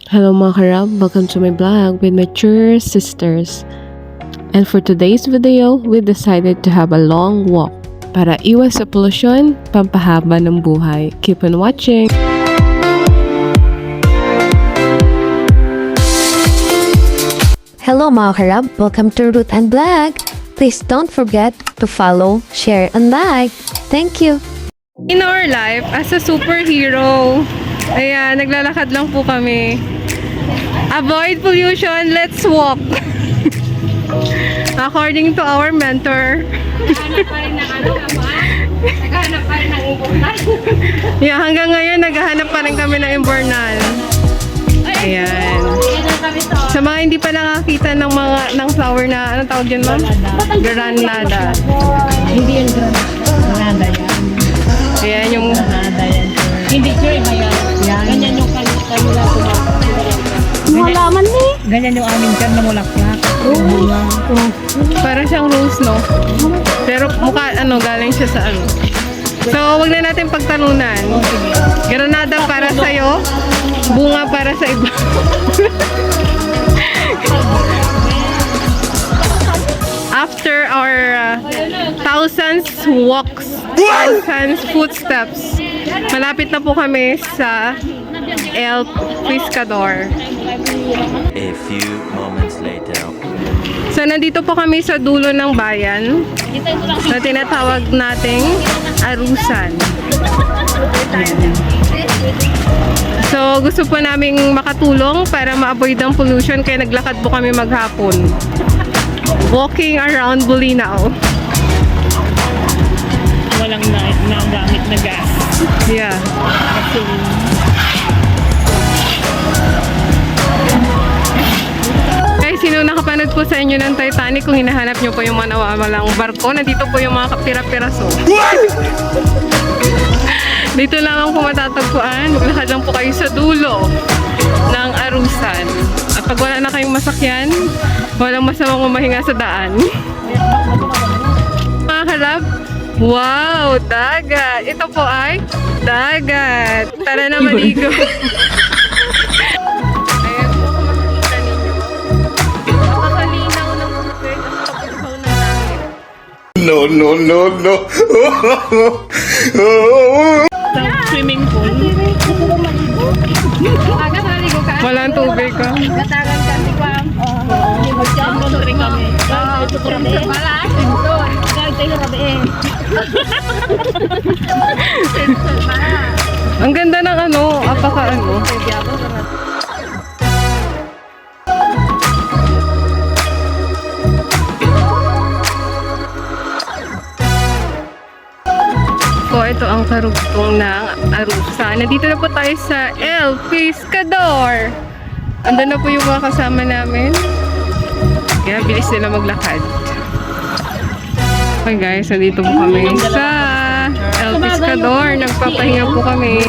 Hello mga karab, welcome to my vlog with my Chur sisters. And for today's video, we decided to have a long walk para iwas sa pollution, pampahaba ng buhay. Keep on watching! Hello mga karab, welcome to Ruth and Black. Please don't forget to follow, share, and like. Thank you! In our life, as a superhero, ayan, naglalakad lang po kami. Avoid pollution, let's walk! According to our mentor. Naghahanap pa rin ng ano, naghahanap pa rin ng imbornal. Yeah, hanggang ngayon, naghahanap pa rin kami ng imbornal. Ayan. Sa mga hindi pa nakakita ng flower na, anong tawag yun, ma'am? Granada. Hindi yan granada yan. Ayan yung... Granada yan. Hindi sure, iba yan. Ganyan yung kanila Malaman ni. Ganyan yung aming kan na mulaklak. Parang siyang rose, no? Pero mukha, galing siya sa ano. So, wag na natin pagtalunan. Granada para sa'yo, bunga para sa iba. After our thousands walks, thousands footsteps, malapit na po kami sa El Pescador. A few moments later. So, nandito po kami sa dulo ng bayan na tinatawag nating Arusan. Ayan. So, gusto po naming makatulong para ma-avoid ang pollution kaya naglakad po kami maghapon. Walking around Bolinao. Walang nagamit na gas. Yeah. Guys, sino nakapanood po sa inyo ng Titanic kung hinahanap nyo po yung mga nawawalang barko? Nandito po yung mga pira-piraso. Dito lamang po matatagpuan. Maglakad lang po kayo sa dulo ng Arusan. At pag wala na kayong masakyan, walang masamang mamahinga sa daan. Mga kalab, wow! Dagat! Ito po ay dagat! Tara na maligo! Ayan po kung makikita ninyo. Napakalinaw ng tubig at kapagsaw ng langit. No. Sa swimming pool. Aga maligo ka? Walang tubig ka. Gatagan ka si Kwam. Hindi mag-jump rin kami. Ito po rin. Wala, doon. Kahit tayo rabi eh. Ang ganda ng apaka So, ito ang karugtong ng Arusa. Nandito na po tayo sa El Pescador. Andun na po yung mga kasama namin. Kaya bilis nila maglakad. Okay guys, nandito po kami sa El Pescador. Nagpapahinga po kami.